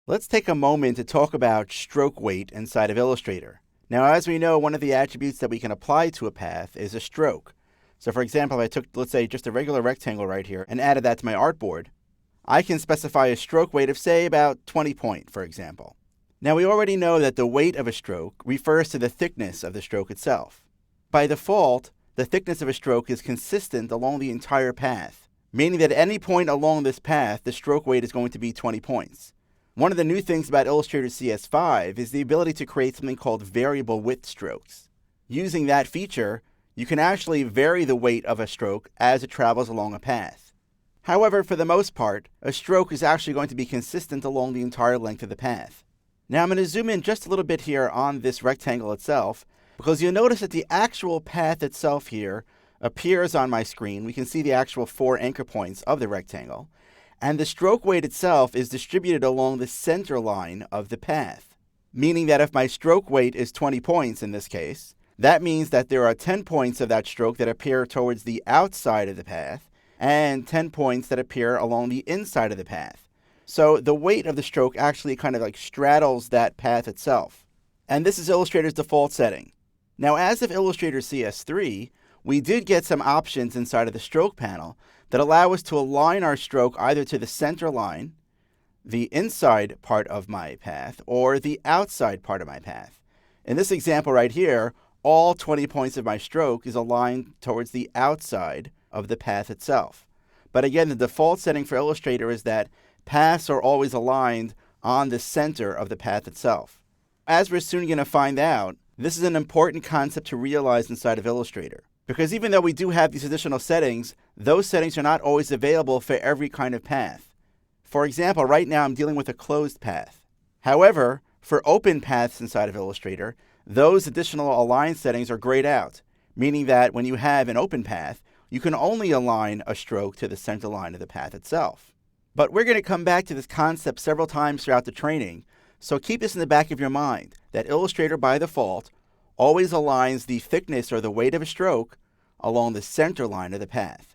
Let's take a moment to talk about stroke weight inside of Illustrator. Now, as we know, one of the attributes that we can apply to a path is a stroke. So for example, if I took, let's say, just a regular rectangle right here and added that to my artboard, I can specify a stroke weight of, say, about 20 point, for example. Now, we already know that the weight of a stroke refers to the thickness of the stroke itself. By default, the thickness of a stroke is consistent along the entire path, meaning that at any point along this path, the stroke weight is going to be 20 points. One of the new things about Illustrator CS5 is the ability to create something called variable width strokes. Using that feature, you can actually vary the weight of a stroke as it travels along a path. However, for the most part, a stroke is actually going to be consistent along the entire length of the path. Now I'm going to zoom in just a little bit here on this rectangle itself, because you'll notice that the actual path itself here appears on my screen. We can see the actual 4 anchor points of the rectangle. And the stroke weight itself is distributed along the center line of the path, meaning that if my stroke weight is 20 points in this case, that means that there are 10 points of that stroke that appear towards the outside of the path and 10 points that appear along the inside of the path. So the weight of the stroke actually kind of like straddles that path itself. And this is Illustrator's default setting. Now, as of Illustrator CS3, we did get some options inside of the stroke panel that allow us to align our stroke either to the center line, the inside part of my path, or the outside part of my path. In this example right here, all 20 points of my stroke is aligned towards the outside of the path itself. But again, the default setting for Illustrator is that paths are always aligned on the center of the path itself. As we're soon going to find out, this is an important concept to realize inside of Illustrator. Because even though we do have these additional settings, those settings are not always available for every kind of path. For example, right now I'm dealing with a closed path. However, for open paths inside of Illustrator, those additional align settings are grayed out, meaning that when you have an open path, you can only align a stroke to the center line of the path itself. But we're going to come back to this concept several times throughout the training, so keep this in the back of your mind, that Illustrator by default always aligns the thickness or the weight of a stroke along the center line of the path.